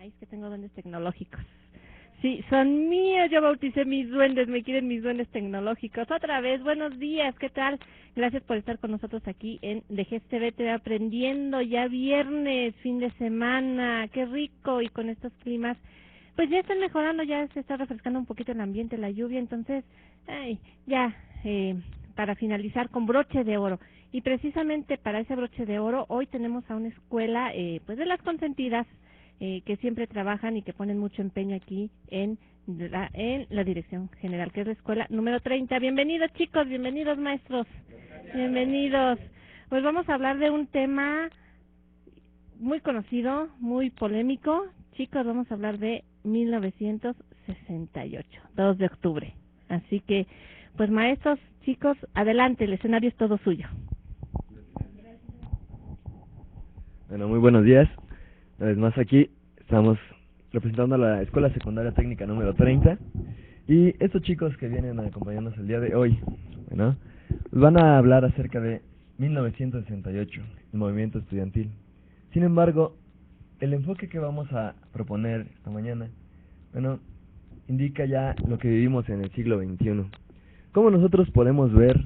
Ay, es que tengo duendes tecnológicos. Sí, son míos, yo bauticé mis duendes, me quieren mis duendes tecnológicos. Otra vez, buenos días, ¿qué tal? Gracias por estar con nosotros aquí en DGES TV Aprendiendo, ya viernes, fin de semana, qué rico, y con estos climas, pues ya están mejorando, ya se está refrescando un poquito el ambiente, la lluvia, entonces, ya, para finalizar con broche de oro. Y precisamente para ese broche de oro, hoy tenemos a una escuela, pues de las consentidas, que siempre trabajan y que ponen mucho empeño aquí en la dirección general, que es la escuela número 30. Bienvenidos, chicos, bienvenidos, maestros, bienvenidos. Pues vamos a hablar de un tema muy conocido, muy polémico. Chicos, vamos a hablar de 1968, 2 de octubre. Así que, pues maestros, chicos, adelante, el escenario es todo suyo. Bueno, muy buenos días. Una vez más aquí estamos representando a la Escuela Secundaria Técnica número 30 y estos chicos que vienen a acompañarnos el día de hoy, bueno, van a hablar acerca de 1968, el movimiento estudiantil. Sin embargo, el enfoque que vamos a proponer esta mañana, bueno, indica ya lo que vivimos en el siglo XXI. Cómo nosotros podemos ver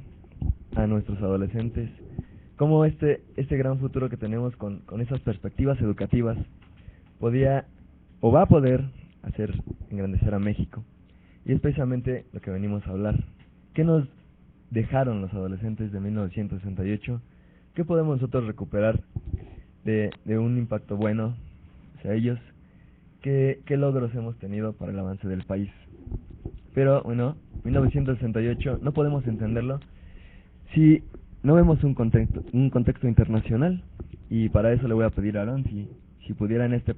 a nuestros adolescentes, cómo este gran futuro que tenemos con esas perspectivas educativas podía o va a poder hacer engrandecer a México. Y es precisamente lo que venimos a hablar. ¿Qué nos dejaron los adolescentes de 1968? ¿Qué podemos nosotros recuperar de un impacto bueno hacia ellos? ¿Qué logros hemos tenido para el avance del país? Pero bueno, 1968 no podemos entenderlo si no vemos un contexto internacional, y para eso le voy a pedir a Aaron si pudiera en este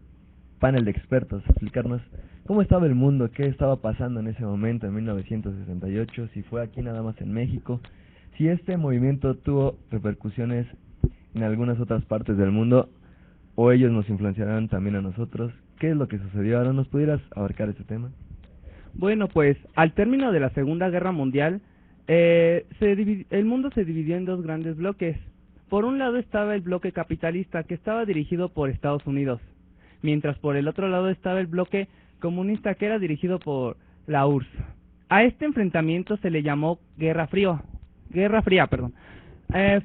panel de expertos explicarnos cómo estaba el mundo, qué estaba pasando en ese momento en 1968, si fue aquí nada más en México, si este movimiento tuvo repercusiones en algunas otras partes del mundo o ellos nos influenciaron también a nosotros. ¿Qué es lo que sucedió? Aaron, ¿nos pudieras abarcar ese tema? Bueno, pues al término de la Segunda Guerra Mundial, el mundo se dividió en dos grandes bloques. Por un lado estaba el bloque capitalista, que estaba dirigido por Estados Unidos, mientras por el otro lado estaba el bloque comunista, que era dirigido por la URSS. A este enfrentamiento se le llamó Guerra Fría.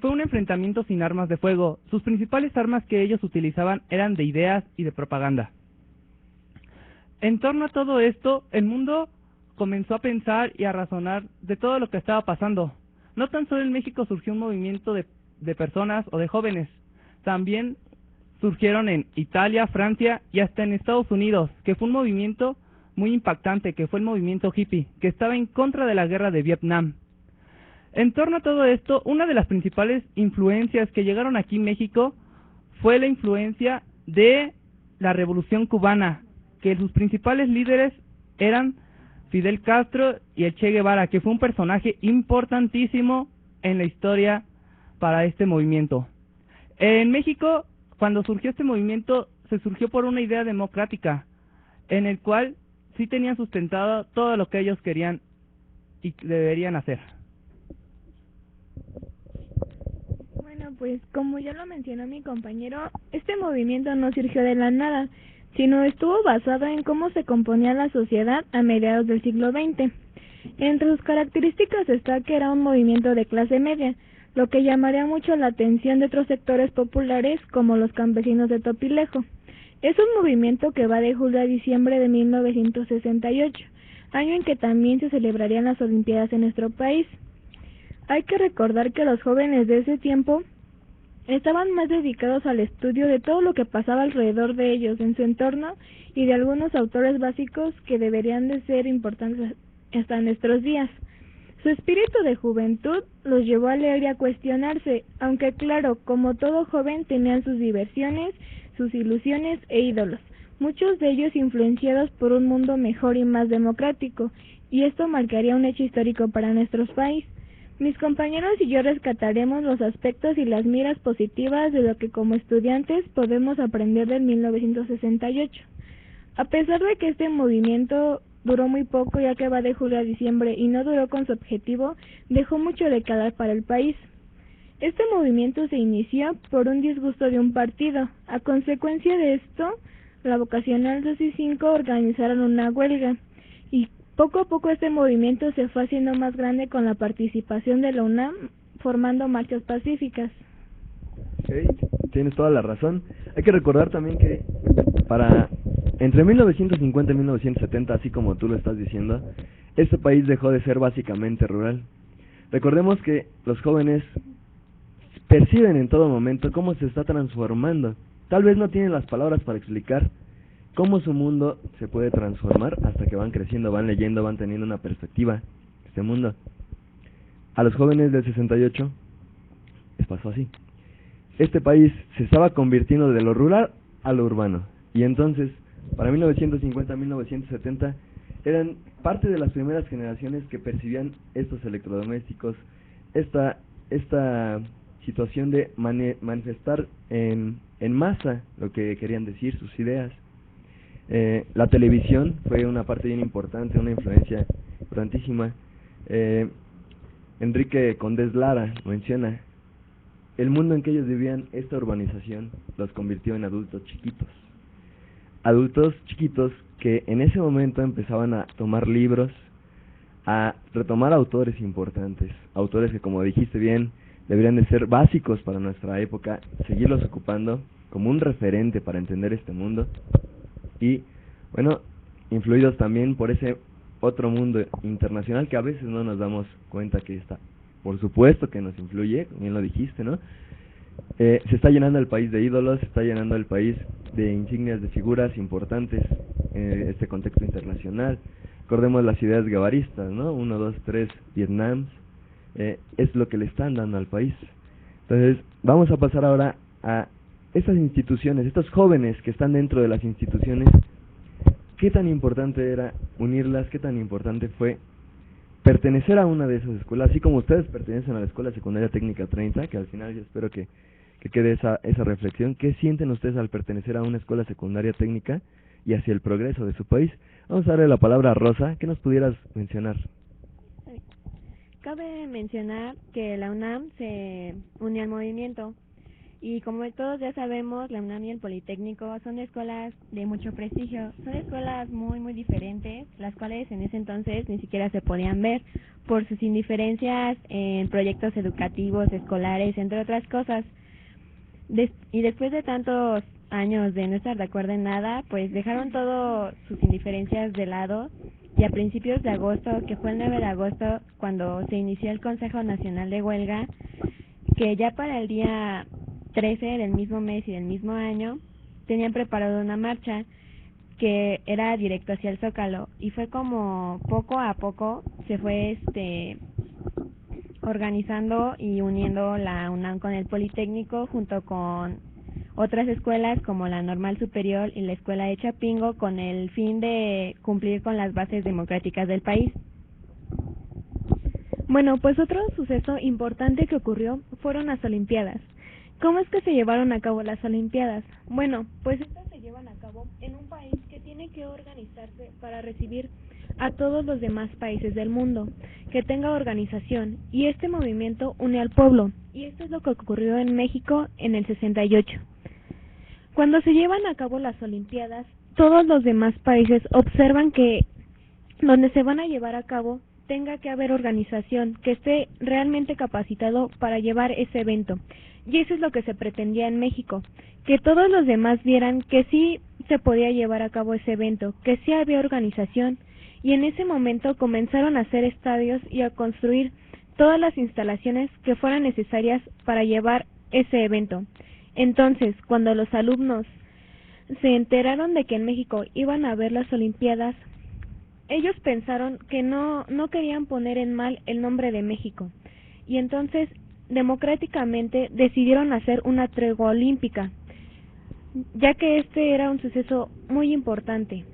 Fue un enfrentamiento sin armas de fuego. Sus principales armas que ellos utilizaban eran de ideas y de propaganda. En torno a todo esto, el mundo comenzó a pensar y a razonar de todo lo que estaba pasando. No tan solo en México surgió un movimiento de personas o de jóvenes, también surgieron en Italia, Francia y hasta en Estados Unidos, que fue un movimiento muy impactante, que fue el movimiento hippie, que estaba en contra de la guerra de Vietnam. En torno a todo esto, una de las principales influencias que llegaron aquí en México fue la influencia de la Revolución Cubana, que sus principales líderes eran Fidel Castro y el Che Guevara, que fue un personaje importantísimo en la historia para este movimiento. En México, cuando surgió este movimiento, se surgió por una idea democrática, en el cual sí tenían sustentado todo lo que ellos querían y deberían hacer. Bueno, pues como ya lo mencionó mi compañero, este movimiento no surgió de la nada, sino estuvo basado en cómo se componía la sociedad a mediados del siglo XX. Entre sus características está que era un movimiento de clase media, lo que llamaría mucho la atención de otros sectores populares como los campesinos de Topilejo. Es un movimiento que va de julio a diciembre de 1968, año en que también se celebrarían las Olimpiadas en nuestro país. Hay que recordar que los jóvenes de ese tiempo estaban más dedicados al estudio de todo lo que pasaba alrededor de ellos, en su entorno, y de algunos autores básicos que deberían de ser importantes hasta nuestros días. Su espíritu de juventud los llevó a leer y a cuestionarse, aunque claro, como todo joven tenían sus diversiones, sus ilusiones e ídolos, muchos de ellos influenciados por un mundo mejor y más democrático, y esto marcaría un hecho histórico para nuestro país. Mis compañeros y yo rescataremos los aspectos y las miras positivas de lo que como estudiantes podemos aprender del 1968. A pesar de que este movimiento duró muy poco, ya que va de julio a diciembre y no duró con su objetivo, dejó mucho de quedar para el país. Este movimiento se inició por un disgusto de un partido. A consecuencia de esto, la vocacional 2 y 5 organizaron una huelga y poco a poco este movimiento se fue haciendo más grande con la participación de la UNAM, formando marchas pacíficas. Okay, tienes toda la razón. Hay que recordar también que entre 1950 y 1970, así como tú lo estás diciendo, este país dejó de ser básicamente rural. Recordemos que los jóvenes perciben en todo momento cómo se está transformando. Tal vez no tienen las palabras para explicar cómo su mundo se puede transformar hasta que van creciendo, van leyendo, van teniendo una perspectiva de este mundo. A los jóvenes del 68 les pasó así. Este país se estaba convirtiendo de lo rural a lo urbano. Y entonces, para 1950-1970, eran parte de las primeras generaciones que percibían estos electrodomésticos, esta situación de manifestar en masa lo que querían decir, sus ideas. La televisión fue una parte bien importante, una influencia importantísima. Enrique Condés Lara menciona: el mundo en que ellos vivían, esta urbanización los convirtió en adultos chiquitos. Adultos chiquitos que en ese momento empezaban a tomar libros, a retomar autores importantes, autores que, como dijiste bien, deberían de ser básicos para nuestra época, seguirlos ocupando como un referente para entender este mundo. Y, bueno, influidos también por ese otro mundo internacional que a veces no nos damos cuenta que está. Por supuesto que nos influye, bien lo dijiste, ¿no? Se está llenando el país de ídolos, se está llenando el país de insignias de figuras importantes en este contexto internacional. Recordemos las ideas guevaristas, ¿no? 1, 2, 3, Vietnam, es lo que le están dando al país. Entonces, vamos a pasar ahora a estas instituciones, estos jóvenes que están dentro de las instituciones. ¿Qué tan importante era unirlas? ¿Qué tan importante fue pertenecer a una de esas escuelas? Así como ustedes pertenecen a la Escuela Secundaria Técnica 30, que al final yo espero que quede esa reflexión. ¿Qué sienten ustedes al pertenecer a una escuela secundaria técnica y hacia el progreso de su país? Vamos a darle la palabra a Rosa. ¿Qué nos pudieras mencionar? Cabe mencionar que la UNAM se unió al movimiento y, como todos ya sabemos, la UNAM y el Politécnico son escuelas de mucho prestigio, son escuelas muy muy diferentes, las cuales en ese entonces ni siquiera se podían ver por sus indiferencias en proyectos educativos, escolares, entre otras cosas. Y después de tantos años de no estar de acuerdo en nada, pues dejaron todas sus indiferencias de lado, y a principios de agosto, que fue el 9 de agosto, cuando se inició el Consejo Nacional de Huelga, que ya para el día 13 del mismo mes y del mismo año, tenían preparado una marcha que era directo hacia el Zócalo, y fue como poco a poco se fue organizando y uniendo la UNAM con el Politécnico, junto con otras escuelas como la Normal Superior y la Escuela de Chapingo, con el fin de cumplir con las bases democráticas del país. Bueno, pues otro suceso importante que ocurrió fueron las Olimpiadas. ¿Cómo es que se llevaron a cabo las Olimpiadas? Bueno, pues estas se llevan a cabo en un país que tiene que organizarse para recibir a todos los demás países del mundo, que tenga organización, y este movimiento une al pueblo, y esto es lo que ocurrió en México en el 68. Cuando se llevan a cabo las Olimpiadas, todos los demás países observan que donde se van a llevar a cabo tenga que haber organización, que esté realmente capacitado para llevar ese evento. Y eso es lo que se pretendía en México, que todos los demás vieran que sí se podía llevar a cabo ese evento, que sí había organización, y en ese momento comenzaron a hacer estadios y a construir todas las instalaciones que fueran necesarias para llevar ese evento. Entonces, cuando los alumnos se enteraron de que en México iban a haber las Olimpiadas, ellos pensaron que no querían poner en mal el nombre de México, y entonces democráticamente decidieron hacer una tregua olímpica, ya que este era un suceso muy importante.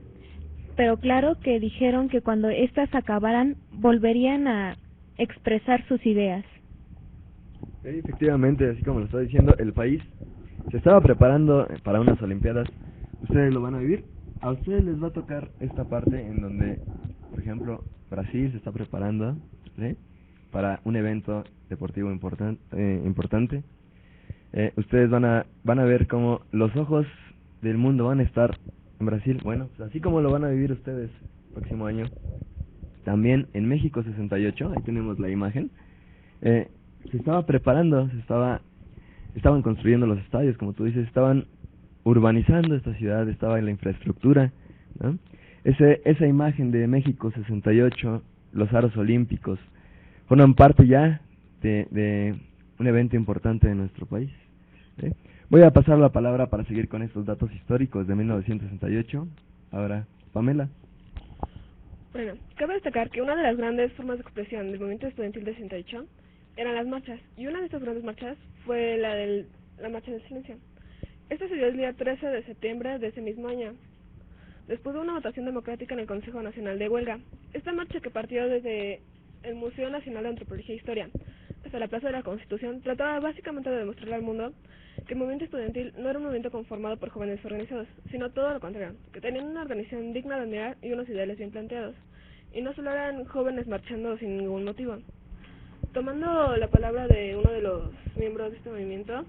Pero claro que dijeron que cuando estas acabaran volverían a expresar sus ideas. Efectivamente, así como lo está diciendo, el país se estaba preparando para unas Olimpiadas. Ustedes lo van a vivir. A ustedes les va a tocar esta parte en donde, por ejemplo, Brasil se está preparando, ¿sí?, para un evento deportivo importante. Ustedes van a ver cómo los ojos del mundo van a estar en Brasil, bueno, pues así como lo van a vivir ustedes el próximo año, también en México 68, ahí tenemos la imagen, se estaba preparando, estaban construyendo los estadios, como tú dices, estaban urbanizando esta ciudad, estaba en la infraestructura, ¿no? Esa imagen de México 68, los aros olímpicos, forman parte ya de un evento importante de nuestro país, ¿sí? Voy a pasar la palabra para seguir con estos datos históricos de 1968. Ahora, Pamela. Bueno, cabe destacar que una de las grandes formas de expresión del movimiento estudiantil de 68 eran las marchas, y una de estas grandes marchas fue la Marcha del Silencio. Esta se dio el día 13 de septiembre de ese mismo año, después de una votación democrática en el Consejo Nacional de Huelga. Esta marcha, que partió desde el Museo Nacional de Antropología e Historia hasta la Plaza de la Constitución, trataba básicamente de demostrarle al mundo que el movimiento estudiantil no era un movimiento conformado por jóvenes organizados, sino todo lo contrario, que tenían una organización digna de admirar y unos ideales bien planteados, y no solo eran jóvenes marchando sin ningún motivo. Tomando la palabra de uno de los miembros de este movimiento,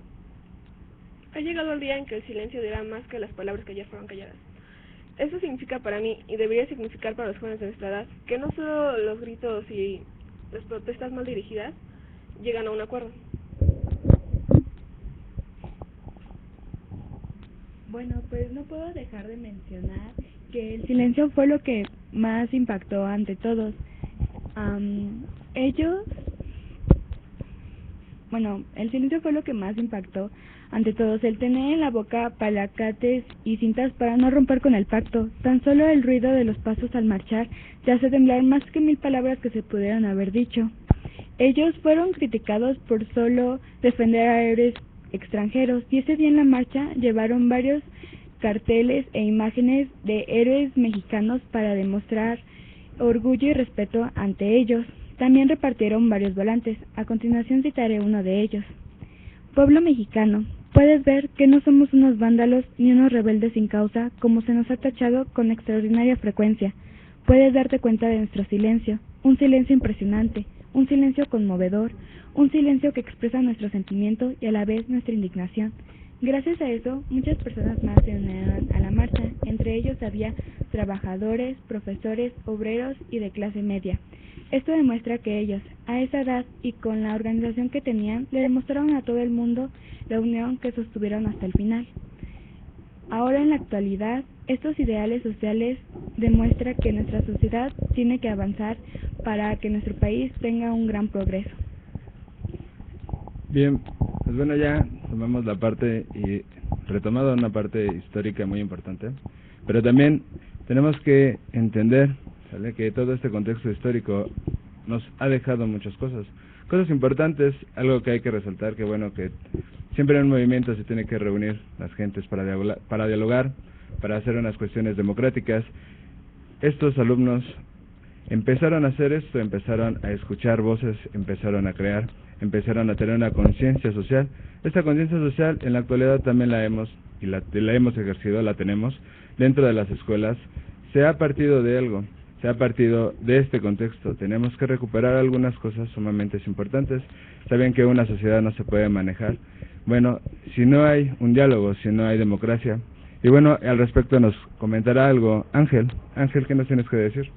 ha llegado el día en que el silencio dirá más que las palabras que ayer fueron calladas. Eso significa para mí, y debería significar para los jóvenes de nuestra edad, que no solo los gritos y las protestas mal dirigidas llegan a un acuerdo. Bueno, pues no puedo dejar de mencionar que el silencio fue lo que más impactó ante todos. El silencio fue lo que más impactó ante todos. El tener en la boca palacates y cintas para no romper con el pacto. Tan solo el ruido de los pasos al marchar te hace temblar más que 1000 palabras que se pudieran haber dicho. Ellos fueron criticados por solo defender a héroes extranjeros, y ese día en la marcha llevaron varios carteles e imágenes de héroes mexicanos para demostrar orgullo y respeto ante ellos. También repartieron varios volantes. A continuación citaré uno de ellos. Pueblo mexicano, puedes ver que no somos unos vándalos ni unos rebeldes sin causa, como se nos ha tachado con extraordinaria frecuencia. Puedes darte cuenta de nuestro silencio, un silencio impresionante, un silencio conmovedor, un silencio que expresa nuestro sentimiento y a la vez nuestra indignación. Gracias a eso, muchas personas más se unieron a la marcha. Entre ellos había trabajadores, profesores, obreros y de clase media. Esto demuestra que ellos, a esa edad y con la organización que tenían, le demostraron a todo el mundo la unión que sostuvieron hasta el final. Ahora, en la actualidad, estos ideales sociales demuestran que nuestra sociedad tiene que avanzar para que nuestro país tenga un gran progreso. Bien, pues bueno, ya tomamos la parte y retomado una parte histórica muy importante, pero también tenemos que entender, ¿sale?, que todo este contexto histórico nos ha dejado muchas cosas importantes. Algo que hay que resaltar, que bueno, que siempre en un movimiento se tiene que reunir las gentes para dialogar, para hacer unas cuestiones democráticas. Estos alumnos empezaron a hacer esto, empezaron a escuchar voces, empezaron a crear, empezaron a tener una conciencia social. Esta conciencia social en la actualidad también la hemos ejercido, la tenemos dentro de las escuelas. Se ha partido de algo, se ha partido de este contexto. Tenemos que recuperar algunas cosas sumamente importantes. Saben que una sociedad no se puede manejar, bueno, si no hay un diálogo, si no hay democracia. Y bueno, al respecto nos comentará algo Ángel. Ángel, ¿qué nos tienes que decir?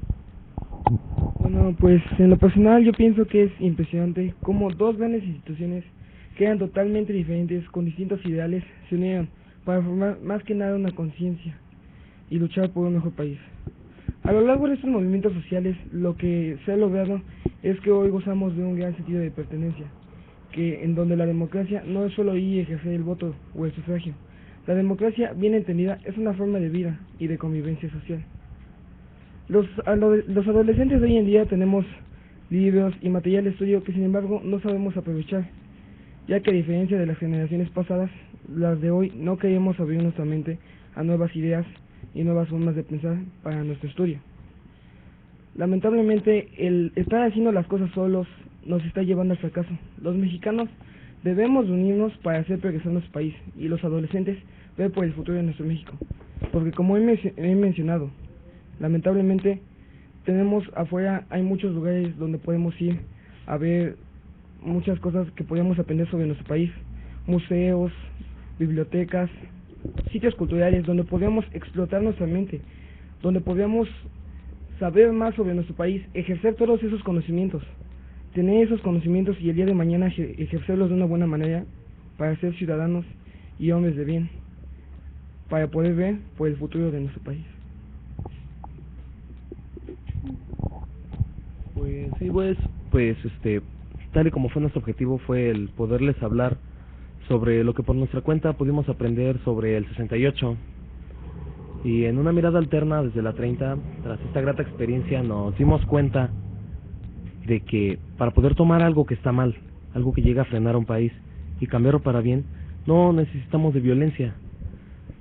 Bueno, pues en lo personal yo pienso que es impresionante cómo dos grandes instituciones que eran totalmente diferentes, con distintos ideales, se unieron para formar más que nada una conciencia y luchar por un mejor país. A lo largo de estos movimientos sociales, lo que se ha logrado es que hoy gozamos de un gran sentido de pertenencia, en donde la democracia no es solo ir y ejercer el voto o el sufragio. La democracia, bien entendida, es una forma de vida y de convivencia social. Los adolescentes de hoy en día tenemos libros y material de estudio que sin embargo no sabemos aprovechar, ya que a diferencia de las generaciones pasadas, las de hoy no queremos abrir nuestra mente a nuevas ideas y nuevas formas de pensar para nuestro estudio. Lamentablemente, el estar haciendo las cosas solos nos está llevando al fracaso. Los mexicanos debemos unirnos para hacer progresar nuestro país, y los adolescentes ver por el futuro de nuestro México, porque como he mencionado, lamentablemente tenemos afuera, hay muchos lugares donde podemos ir a ver muchas cosas que podemos aprender sobre nuestro país, museos, bibliotecas, sitios culturales donde podíamos explotar nuestra mente, donde podíamos saber más sobre nuestro país, ejercer todos esos conocimientos, tener esos conocimientos y el día de mañana ejercerlos de una buena manera para ser ciudadanos y hombres de bien, para poder ver por el futuro de nuestro país. Pues sí, tal y como fue nuestro objetivo fue el poderles hablar sobre lo que por nuestra cuenta pudimos aprender sobre el 68, y en una mirada alterna desde la 30, tras esta grata experiencia nos dimos cuenta de que para poder tomar algo que está mal, algo que llega a frenar a un país y cambiarlo para bien, no necesitamos de violencia,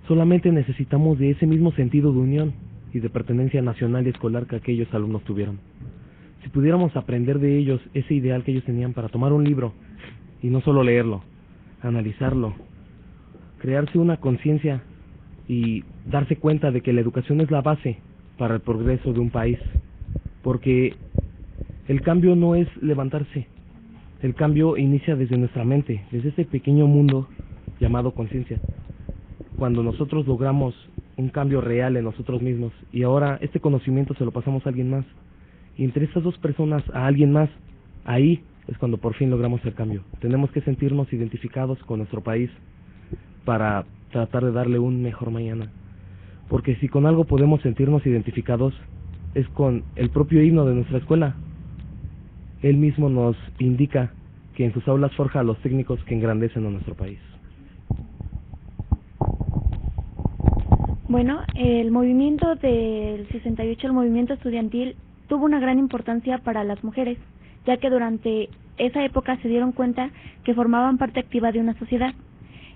solamente necesitamos de ese mismo sentido de unión y de pertenencia nacional y escolar que aquellos alumnos tuvieron. Si pudiéramos aprender de ellos ese ideal que ellos tenían para tomar un libro y no solo leerlo, analizarlo, crearse una conciencia y darse cuenta de que la educación es la base para el progreso de un país, porque el cambio no es levantarse, el cambio inicia desde nuestra mente, desde este pequeño mundo llamado conciencia. Cuando nosotros logramos un cambio real en nosotros mismos y ahora este conocimiento se lo pasamos a alguien más, y entre estas dos personas a alguien más, ahí es cuando por fin logramos el cambio. Tenemos que sentirnos identificados con nuestro país para tratar de darle un mejor mañana, porque si con algo podemos sentirnos identificados es con el propio himno de nuestra escuela. Él mismo nos indica que en sus aulas forja a los técnicos que engrandecen a nuestro país. Bueno, el movimiento del 68, el movimiento estudiantil, tuvo una gran importancia para las mujeres, ya que durante esa época se dieron cuenta que formaban parte activa de una sociedad.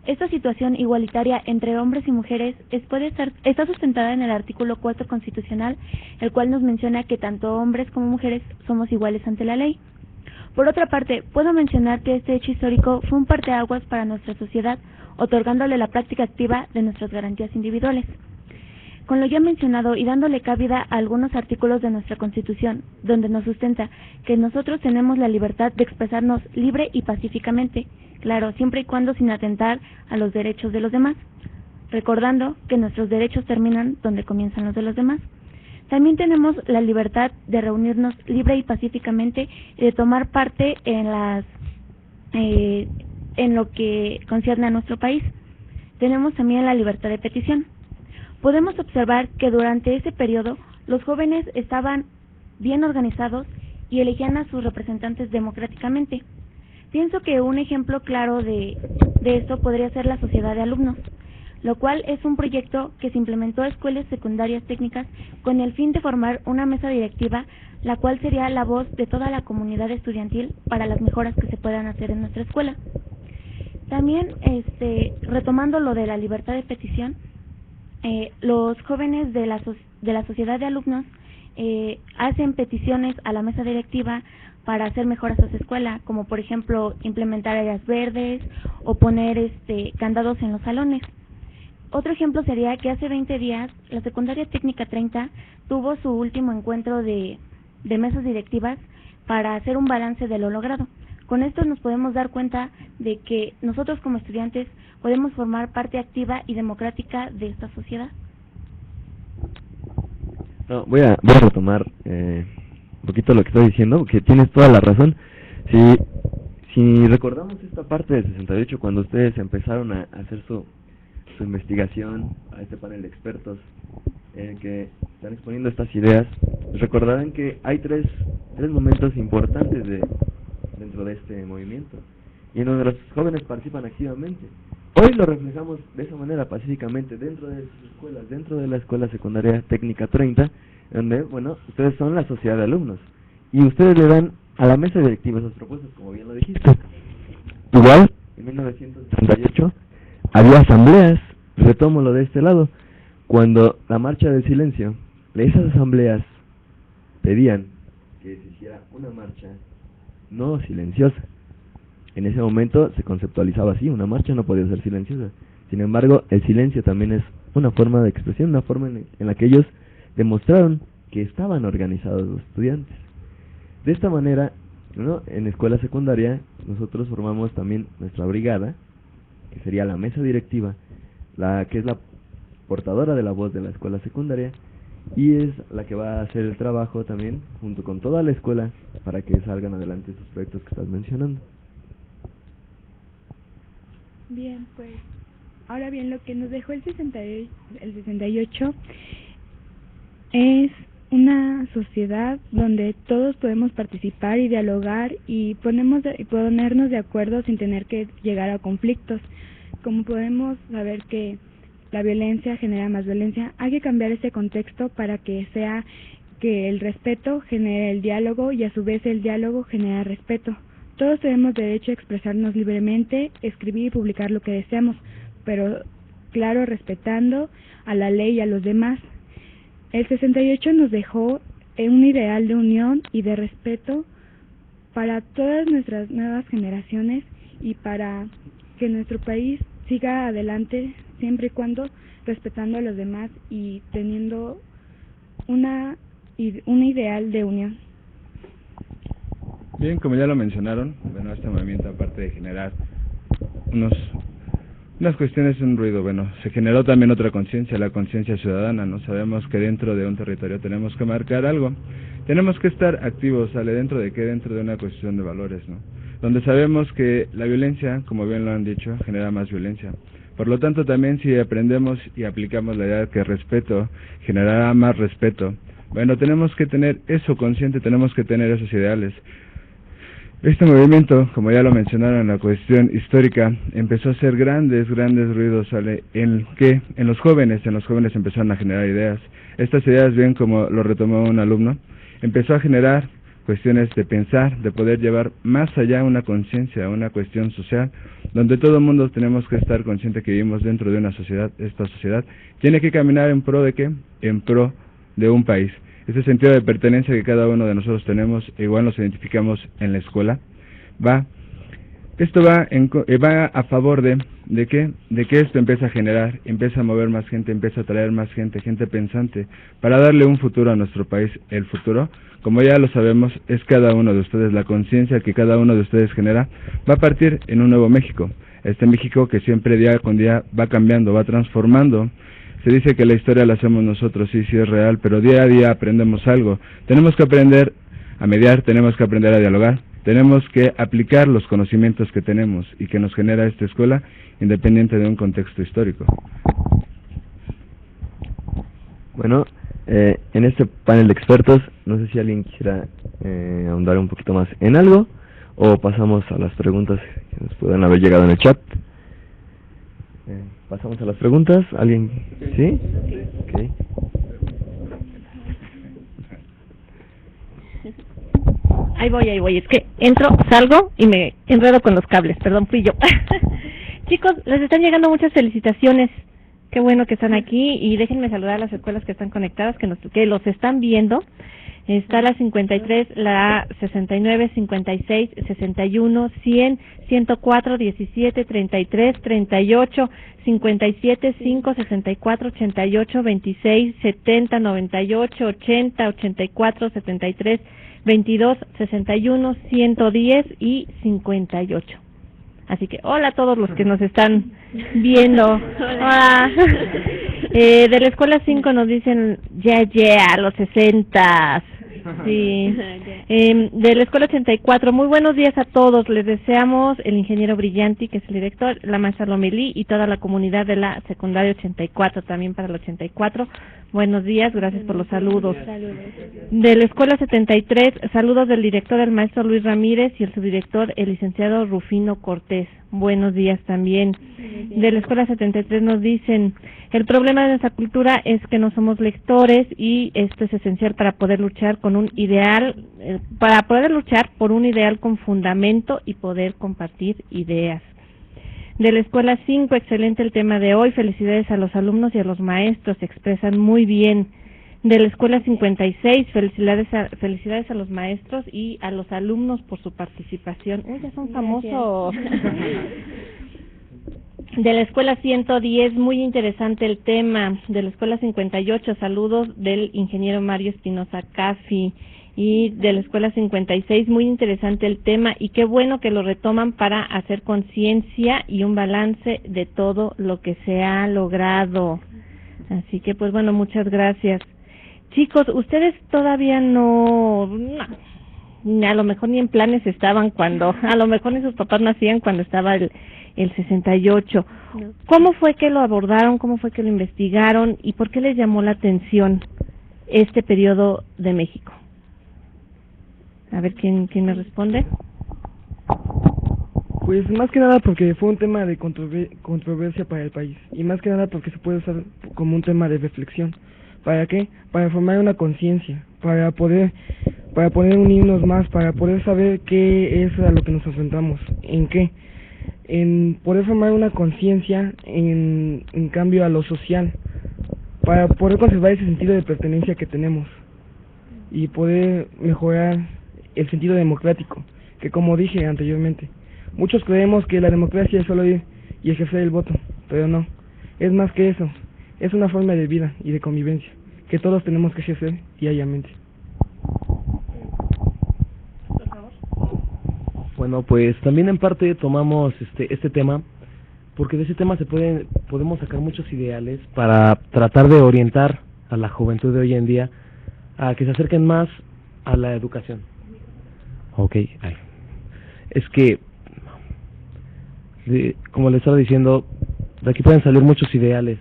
Esta situación igualitaria entre hombres y mujeres está sustentada en el artículo 4 constitucional, el cual nos menciona que tanto hombres como mujeres somos iguales ante la ley. Por otra parte, puedo mencionar que este hecho histórico fue un parteaguas para nuestra sociedad, otorgándole la práctica activa de nuestras garantías individuales. Con lo ya mencionado y dándole cabida a algunos artículos de nuestra Constitución, donde nos sustenta que nosotros tenemos la libertad de expresarnos libre y pacíficamente, claro, siempre y cuando sin atentar a los derechos de los demás, recordando que nuestros derechos terminan donde comienzan los de los demás. También tenemos la libertad de reunirnos libre y pacíficamente y de tomar parte en lo que concierne a nuestro país. Tenemos también la libertad de petición. Podemos observar que durante ese periodo los jóvenes estaban bien organizados y elegían a sus representantes democráticamente. Pienso que un ejemplo claro de esto podría ser la Sociedad de Alumnos, lo cual es un proyecto que se implementó a escuelas secundarias técnicas con el fin de formar una mesa directiva, la cual sería la voz de toda la comunidad estudiantil para las mejoras que se puedan hacer en nuestra escuela. También, retomando lo de la libertad de petición, los jóvenes de la Sociedad de Alumnos hacen peticiones a la mesa directiva para hacer mejoras a su escuela, como por ejemplo implementar áreas verdes o poner candados en los salones. Otro ejemplo sería que hace 20 días la Secundaria Técnica 30 tuvo su último encuentro de mesas directivas para hacer un balance de lo logrado. Con esto nos podemos dar cuenta de que nosotros como estudiantes podemos formar parte activa y democrática de esta sociedad. No, voy a retomar un poquito lo que estoy diciendo, porque tienes toda la razón. Si recordamos esta parte del 68, cuando ustedes empezaron a hacer su investigación a este panel de expertos que están exponiendo estas ideas, recordarán que hay tres momentos importantes dentro de este movimiento y en donde los jóvenes participan activamente. Hoy lo reflejamos de esa manera pacíficamente dentro de sus escuelas, dentro de la Escuela Secundaria Técnica 30, donde, bueno, ustedes son la sociedad de alumnos y ustedes le dan a la mesa directiva esas propuestas, como bien lo dijiste. Igual, en 1938 había asambleas, retomo lo de este lado, cuando la marcha del silencio, esas asambleas pedían que se hiciera una marcha no silenciosa. En ese momento se conceptualizaba así, una marcha no podía ser silenciosa. Sin embargo, el silencio también es una forma de expresión, una forma en la que ellos demostraron que estaban organizados los estudiantes. De esta manera, ¿no?, en escuela secundaria nosotros formamos también nuestra brigada, que sería la mesa directiva, que es la portadora de la voz de la escuela secundaria y es la que va a hacer el trabajo también junto con toda la escuela para que salgan adelante esos proyectos que estás mencionando. Bien, pues ahora bien, lo que nos dejó el 68 es una sociedad donde todos podemos participar y dialogar y ponernos de acuerdo sin tener que llegar a conflictos. Como podemos saber que la violencia genera más violencia, hay que cambiar ese contexto para que sea que el respeto genere el diálogo y a su vez el diálogo genera respeto. Todos tenemos derecho a expresarnos libremente, escribir y publicar lo que deseamos, pero claro, respetando a la ley y a los demás. El 68 nos dejó un ideal de unión y de respeto para todas nuestras nuevas generaciones y para que nuestro país siga adelante siempre y cuando respetando a los demás y teniendo un ideal de unión. Bien, como ya lo mencionaron, bueno, este movimiento, aparte de generar unas cuestiones, un ruido, bueno, se generó también otra conciencia, la conciencia ciudadana, ¿no? Sabemos que dentro de un territorio tenemos que marcar algo, tenemos que estar activos, ¿sale? ¿Dentro de qué? Dentro de una cuestión de valores, ¿no? Donde sabemos que la violencia, como bien lo han dicho, genera más violencia. Por lo tanto, también si aprendemos y aplicamos la idea de que respeto generará más respeto, bueno, tenemos que tener eso consciente, tenemos que tener esos ideales. Este movimiento, como ya lo mencionaron en la cuestión histórica, empezó a hacer grandes ruidos, ¿sale? En los jóvenes empezaron a generar ideas. Estas ideas, bien como lo retomó un alumno, empezó a generar cuestiones de pensar, de poder llevar más allá una conciencia, una cuestión social, donde todo el mundo tenemos que estar consciente que vivimos dentro de una sociedad. Esta sociedad tiene que caminar en pro de ¿qué? En pro de un país. Ese sentido de pertenencia que cada uno de nosotros tenemos, igual nos identificamos en la escuela, esto va a favor de que esto empieza a generar, empieza a mover más gente, empieza a traer más gente pensante, para darle un futuro a nuestro país. El futuro, como ya lo sabemos, es cada uno de ustedes. La conciencia que cada uno de ustedes genera va a partir en un nuevo México. Este México que siempre día con día va cambiando, va transformando. Se dice que la historia la hacemos nosotros, sí es real, pero día a día aprendemos algo. Tenemos que aprender a mediar, tenemos que aprender a dialogar, tenemos que aplicar los conocimientos que tenemos y que nos genera esta escuela, independiente de un contexto histórico. Bueno, en este panel de expertos, no sé si alguien quisiera ahondar un poquito más en algo, o pasamos a las preguntas que nos puedan haber llegado en el chat. Pasamos a las preguntas. ¿Alguien? ¿Sí? Okay. Ahí voy. Es que entro, salgo y me enredo con los cables. Perdón, fui yo. Chicos, les están llegando muchas felicitaciones. Qué bueno que están aquí y déjenme saludar a las escuelas que están conectadas, que los están viendo. Está la 53, la 69, 56, 61, 100, 104, 17, 33, 38, 57, 5, 64, 88, 26, 70, 98, 80, 84, 73, 22, 61, 110 y 58. Así que hola a todos los que nos están viendo. Hola. De la escuela 5 nos dicen a los 60. Sí. De la escuela 84, muy buenos días a todos. Les deseamos el ingeniero Brillanti, que es el director, la maestra Lomelí y toda la comunidad de la secundaria 84, también para el 84. Buenos días, gracias por los saludos. De la escuela 73, saludos del director, el maestro Luis Ramírez, y el subdirector, el licenciado Rufino Cortés. Buenos días también. De la escuela 73 nos dicen, el problema de nuestra cultura es que no somos lectores y esto es esencial para poder luchar con un ideal, por un ideal con fundamento y poder compartir ideas. De la escuela 5, excelente el tema de hoy, felicidades a los alumnos y a los maestros, se expresan muy bien. De la escuela 56, felicidades a los maestros y a los alumnos por su participación. Ya son famosos. De la escuela 110, muy interesante el tema. De la escuela 58, saludos del ingeniero Mario Espinosa Caffi. y de la Escuela 56. Muy interesante el tema y qué bueno que lo retoman para hacer conciencia y un balance de todo lo que se ha logrado. Así que, pues bueno, muchas gracias. Chicos, ustedes todavía no, a lo mejor ni en planes estaban cuando, a lo mejor ni sus papás nacían cuando estaba el 68. No. ¿Cómo fue que lo abordaron? ¿Cómo fue que lo investigaron? ¿Y por qué les llamó la atención este periodo de México? A ver, ¿quién me responde? Pues más que nada porque fue un tema de controversia para el país, y más que nada porque se puede usar como un tema de reflexión. ¿Para qué? Para formar una conciencia, para poder unirnos más, para poder saber qué es a lo que nos enfrentamos, en qué, en poder formar una conciencia en cambio a lo social, para poder conservar ese sentido de pertenencia que tenemos y poder mejorar el sentido democrático, que como dije anteriormente, muchos creemos que la democracia es solo ir y ejercer el voto, pero no, es más que eso, es una forma de vida y de convivencia que todos tenemos que ejercer diariamente. Bueno, pues también en parte tomamos este tema porque de ese tema podemos sacar muchos ideales para tratar de orientar a la juventud de hoy en día a que se acerquen más a la educación. Okay, es que como les estaba diciendo, de aquí pueden salir muchos ideales.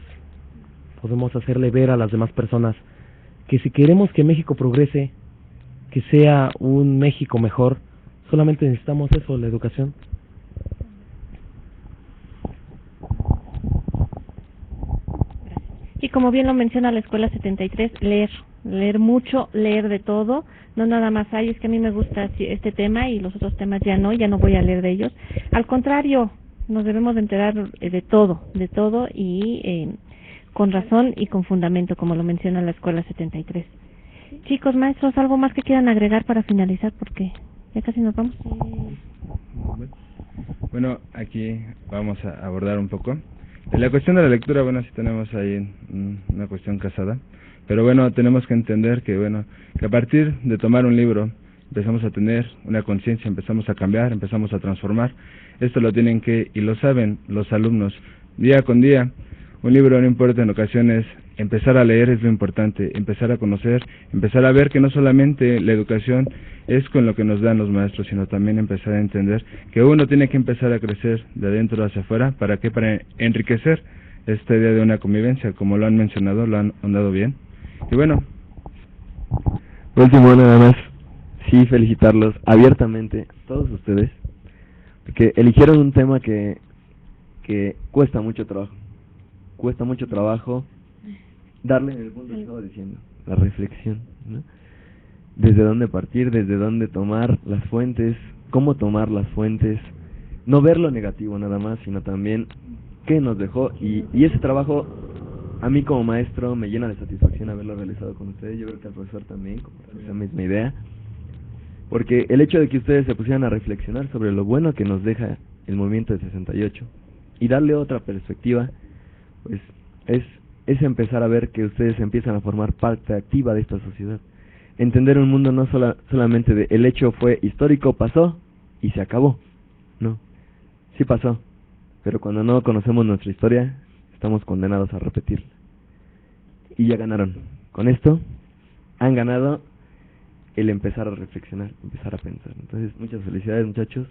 Podemos hacerle ver a las demás personas que si queremos que México progrese, que sea un México mejor, solamente necesitamos eso, la educación. Y como bien lo menciona la Escuela 73, leer mucho, leer de todo, no nada más hay, es que a mí me gusta este tema y los otros temas ya no voy a leer de ellos. Al contrario, nos debemos de enterar de todo y con razón y con fundamento, como lo menciona la Escuela 73. Chicos, maestros, ¿algo más que quieran agregar para finalizar? Porque ya casi nos vamos. Bueno, aquí vamos a abordar un poco. En la cuestión de la lectura, bueno, sí tenemos ahí una cuestión casada, pero bueno, tenemos que entender que a partir de tomar un libro, empezamos a tener una conciencia, empezamos a cambiar, empezamos a transformar. Esto lo tienen que, y lo saben los alumnos, día con día. Un libro, no importa, en ocasiones empezar a leer es lo importante, empezar a conocer, empezar a ver que no solamente la educación es con lo que nos dan los maestros, sino también empezar a entender que uno tiene que empezar a crecer de adentro hacia afuera. ¿Para qué? Para enriquecer esta idea de una convivencia, como lo han mencionado, lo han ondado bien. Y bueno. Por último, nada más, sí felicitarlos abiertamente, todos ustedes, porque eligieron un tema que cuesta mucho trabajo. Cuesta mucho trabajo darle en el punto que estaba diciendo, la reflexión, ¿no? Desde dónde partir, desde dónde tomar las fuentes, cómo tomar las fuentes, no ver lo negativo nada más, sino también qué nos dejó, y ese trabajo a mí como maestro me llena de satisfacción haberlo realizado con ustedes. Yo creo que al profesor también, con esa misma idea, porque el hecho de que ustedes se pusieran a reflexionar sobre lo bueno que nos deja el movimiento de 68 y darle otra perspectiva, pues es empezar a ver que ustedes empiezan a formar parte activa de esta sociedad. Entender un mundo no solamente de el hecho fue histórico, pasó y se acabó. No, sí pasó, pero cuando no conocemos nuestra historia, estamos condenados a repetirla. Y ya ganaron. Con esto, han ganado el empezar a reflexionar, empezar a pensar. Entonces, muchas felicidades, muchachos.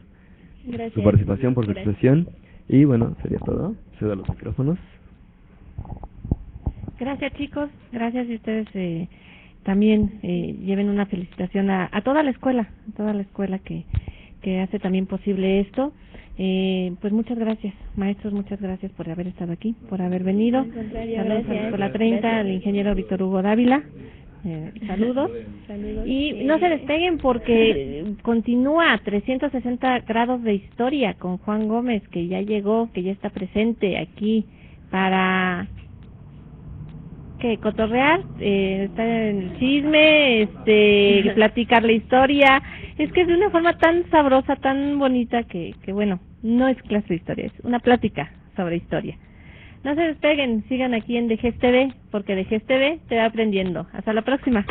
Gracias. Su participación, por su expresión. Y bueno, sería todo. Cedo los micrófonos. Gracias, chicos, gracias, y ustedes también lleven una felicitación a toda la escuela, que hace también posible esto. Pues muchas gracias, maestros, muchas gracias por haber estado aquí, por haber venido. Saludos a la Escuela 30, al ingeniero Víctor Hugo Dávila. Saludos. Y no se despeguen porque continúa 360 grados de historia con Juan Gómez, que ya llegó, que ya está presente aquí para cotorrear, estar en el chisme, platicar la historia. Es que es de una forma tan sabrosa, tan bonita que bueno, no es clase de historia, es una plática sobre historia. No se despeguen, sigan aquí en DGES TV, porque DGES TV te va aprendiendo. Hasta la próxima.